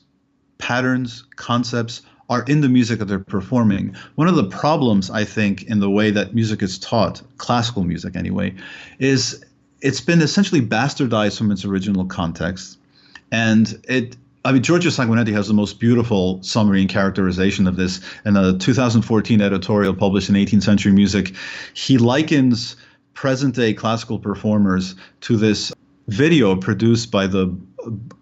patterns, concepts are in the music that they're performing. One of the problems, I think, in the way that music is taught, classical music anyway, is it's been essentially bastardized from its original context. And Giorgio Sanguinetti has the most beautiful summary and characterization of this in a 2014 editorial published in 18th Century Music. He likens present-day classical performers to this video produced by the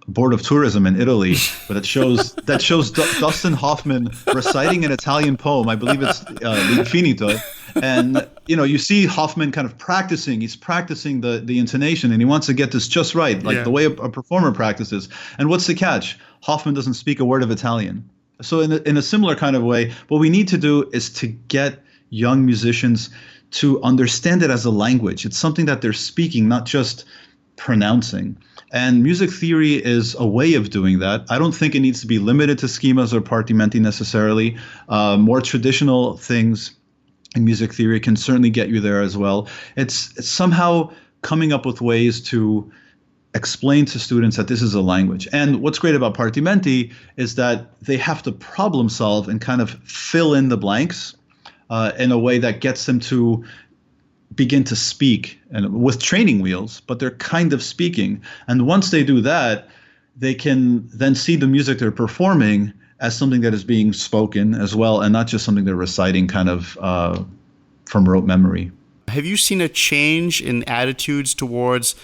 Board of Tourism in Italy, but that shows Dustin Hoffman reciting an Italian poem. I believe it's L'Infinito, and you see Hoffman kind of practicing. He's practicing the intonation, and he wants to get this just right, like the way a performer practices. And what's the catch? Hoffman doesn't speak a word of Italian. So in a similar kind of way, what we need to do is to get young musicians to understand it as a language. It's something that they're speaking, not just pronouncing. And music theory is a way of doing that. I don't think it needs to be limited to schemas or partimenti necessarily. More traditional things in music theory can certainly get you there as well. It's somehow coming up with ways to explain to students that this is a language. And what's great about partimenti is that they have to problem solve and kind of fill in the blanks in a way that gets them to begin to speak, and with training wheels, but they're kind of speaking. And once they do that, they can then see the music they're performing as something that is being spoken as well, and not just something they're reciting kind of from rote memory. Have you seen a change in attitudes towards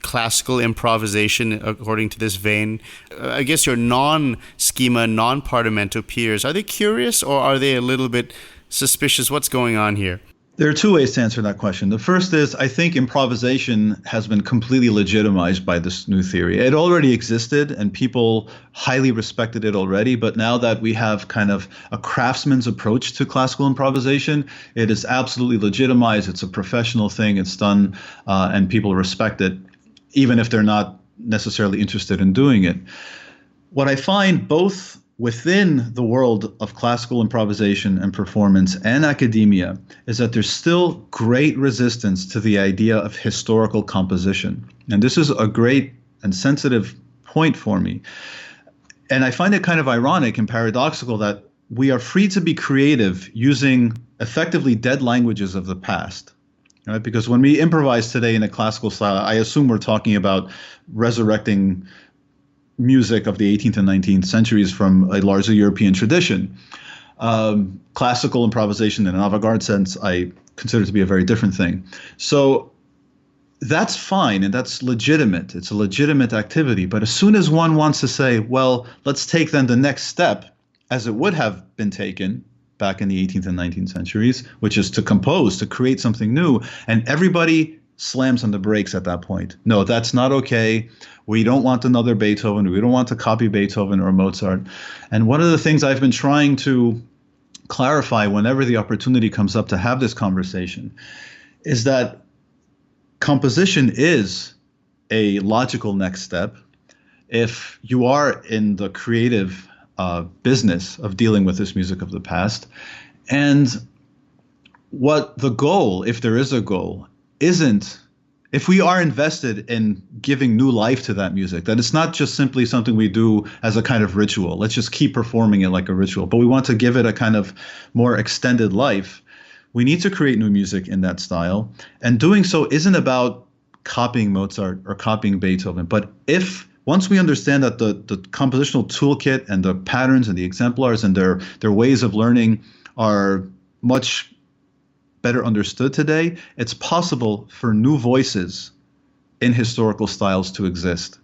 classical improvisation according to this vein? I guess your non-schema, non-partimento peers, are they curious or are they a little bit suspicious? What's going on here? There are two ways to answer that question. The first is, I think improvisation has been completely legitimized by this new theory. It already existed and people highly respected it already, but now that we have kind of a craftsman's approach to classical improvisation, it is absolutely legitimized. It's a professional thing. It's done and people respect it, even if they're not necessarily interested in doing it. What I find both within the world of classical improvisation and performance and academia is that there's still great resistance to the idea of historical composition. And this is a great and sensitive point for me. And I find it kind of ironic and paradoxical that we are free to be creative using effectively dead languages of the past. Right? Because when we improvise today in a classical style, I assume we're talking about resurrecting music of the 18th and 19th centuries from a largely European tradition. Classical improvisation in an avant-garde sense, I consider to be a very different thing. So that's fine and that's legitimate. It's a legitimate activity. But as soon as one wants to say, well, let's take then the next step, as it would have been taken back in the 18th and 19th centuries, which is to compose, to create something new, and everybody slams on the brakes at that point. No, that's not okay. We don't want another Beethoven. We don't want to copy Beethoven or Mozart. And one of the things I've been trying to clarify whenever the opportunity comes up to have this conversation is that composition is a logical next step if you are in the creative business of dealing with this music of the past. And what the goal, if there is a goal, isn't, if we are invested in giving new life to that music, that it's not just simply something we do as a kind of ritual. Let's just keep performing it like a ritual, but we want to give it a kind of more extended life. We need to create new music in that style. And doing so isn't about copying Mozart or copying Beethoven. But if once we understand that the compositional toolkit and the patterns and the exemplars and their ways of learning are much better understood today, it's possible for new voices in historical styles to exist.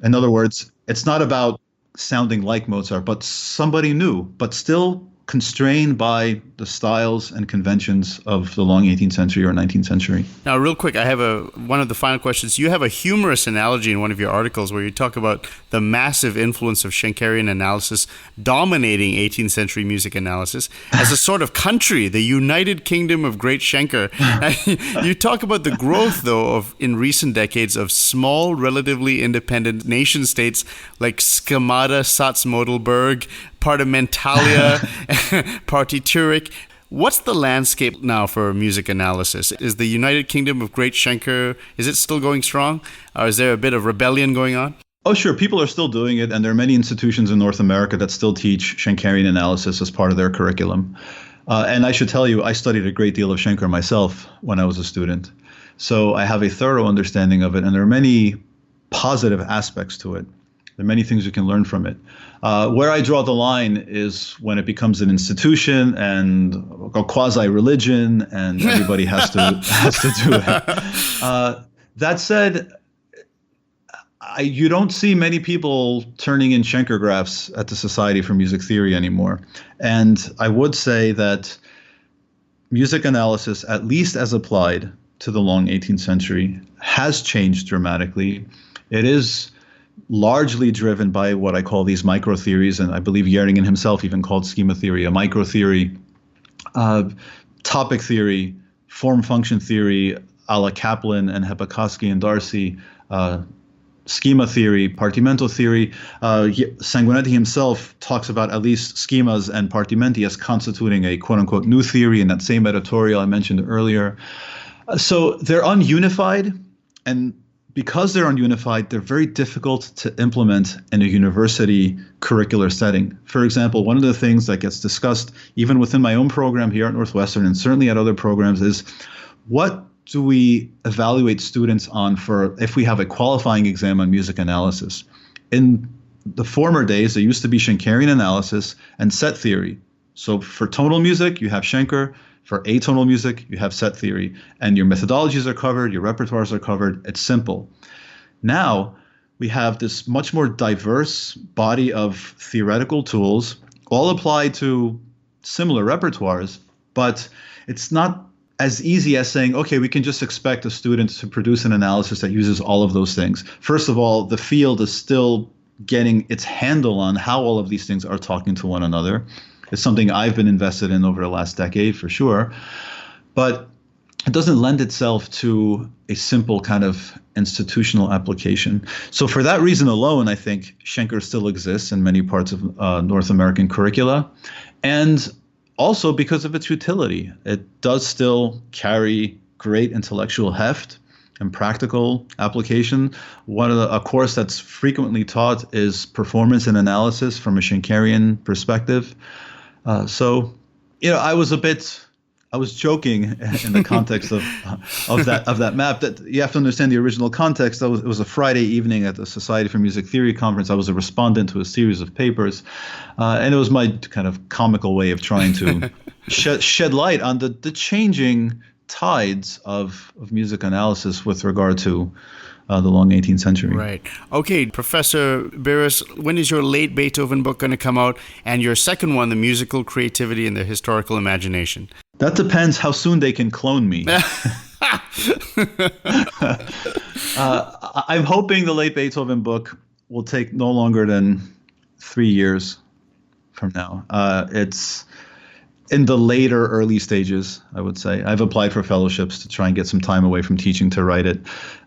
In other words, it's not about sounding like Mozart, but somebody new, but still constrained by the styles and conventions of the long 18th century or 19th century. Now, real quick, I have one of the final questions. You have a humorous analogy in one of your articles where you talk about the massive influence of Schenkerian analysis dominating 18th century music analysis as a sort of country, the United Kingdom of Great Schenker. You talk about the growth, though, of in recent decades of small, relatively independent nation states like Schemata, Satzmodelberg, Partimentalia, Partiturik. What's the landscape now for music analysis? Is the United Kingdom of Great Schenker, is it still going strong? Or is there a bit of rebellion going on? Oh, sure. People are still doing it. And there are many institutions in North America that still teach Schenkerian analysis as part of their curriculum. And I should tell you, I studied a great deal of Schenker myself when I was a student. So I have a thorough understanding of it. And there are many positive aspects to it. There are many things you can learn from it. Where I draw the line is when it becomes an institution and a quasi-religion, and everybody has to do it. That said, you don't see many people turning in Schenker graphs at the Society for Music Theory anymore. And I would say that music analysis, at least as applied to the long 18th century, has changed dramatically. It is largely driven by what I call these micro theories, and I believe Jerningen himself even called schema theory a micro theory, topic theory, form function theory, a la Kaplan and Hepakoski and Darcy, schema theory, partimento theory. Sanguinetti himself talks about at least schemas and partimenti as constituting a quote-unquote new theory in that same editorial I mentioned earlier. So they're ununified, and because they're ununified, they're very difficult to implement in a university curricular setting. For example, one of the things that gets discussed even within my own program here at Northwestern and certainly at other programs is what do we evaluate students on for if we have a qualifying exam on music analysis? In the former days, there used to be Schenkerian analysis and set theory. So for tonal music, you have Schenker. For atonal music, you have set theory, and your methodologies are covered, your repertoires are covered. It's simple. Now we have this much more diverse body of theoretical tools, all applied to similar repertoires, but it's not as easy as saying, okay, we can just expect a student to produce an analysis that uses all of those things. First of all, the field is still getting its handle on how all of these things are talking to one another. It's something I've been invested in over the last decade, for sure. But it doesn't lend itself to a simple kind of institutional application. So for that reason alone, I think Schenker still exists in many parts of North American curricula. And also because of its utility. It does still carry great intellectual heft and practical application. A course that's frequently taught is performance and analysis from a Schenkerian perspective. So, I was joking in the context of that map. That you have to understand the original context. It was a Friday evening at the Society for Music Theory conference. I was a respondent to a series of papers, and it was my kind of comical way of trying to shed light on the changing tides of music analysis with regard to the long 18th century. Right. Okay, Professor Byros, when is your late Beethoven book going to come out? And your second one, The Musical Creativity and the Historical Imagination? That depends how soon they can clone me. I'm hoping the late Beethoven book will take no longer than 3 years from now. It's in the later early stages, I would say. I've applied for fellowships to try and get some time away from teaching to write it.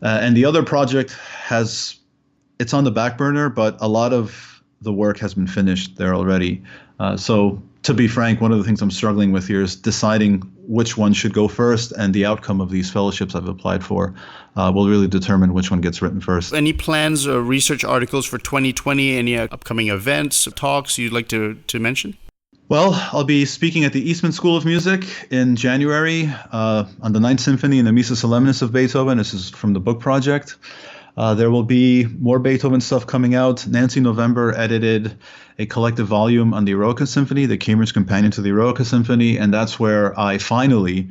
And the other project it's on the back burner, but a lot of the work has been finished there already. So to be frank, one of the things I'm struggling with here is deciding which one should go first, and the outcome of these fellowships I've applied for will really determine which one gets written first. Any plans or research articles for 2020? Any upcoming events, talks you'd like to mention? Well, I'll be speaking at the Eastman School of Music in January on the Ninth Symphony and the Missa Solemnis of Beethoven. This is from the book project. There will be more Beethoven stuff coming out. Nancy November edited a collective volume on the Eroica Symphony, the Cambridge Companion to the Eroica Symphony, and that's where I finally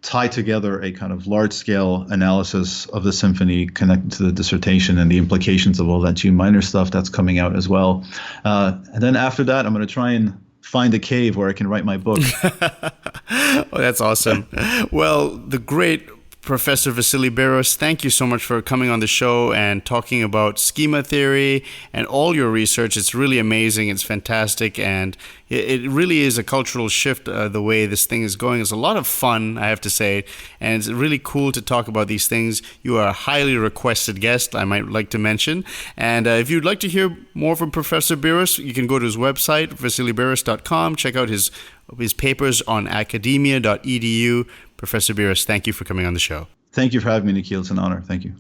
tie together a kind of large-scale analysis of the symphony connected to the dissertation and the implications of all that G minor stuff. That's coming out as well. And then after that, I'm going to try and find a cave where I can write my book. Oh, that's awesome. Well, the great Professor Vasili Byros, thank you so much for coming on the show and talking about schema theory and all your research. It's really amazing. It's fantastic. And it really is a cultural shift, the way this thing is going. It's a lot of fun, I have to say. And it's really cool to talk about these things. You are a highly requested guest, I might like to mention. And if you'd like to hear more from Professor Byros, you can go to his website, vasilibyros.com. Check out his papers on academia.edu. Professor Byros, thank you for coming on the show. Thank you for having me, Nikhil. It's an honor. Thank you.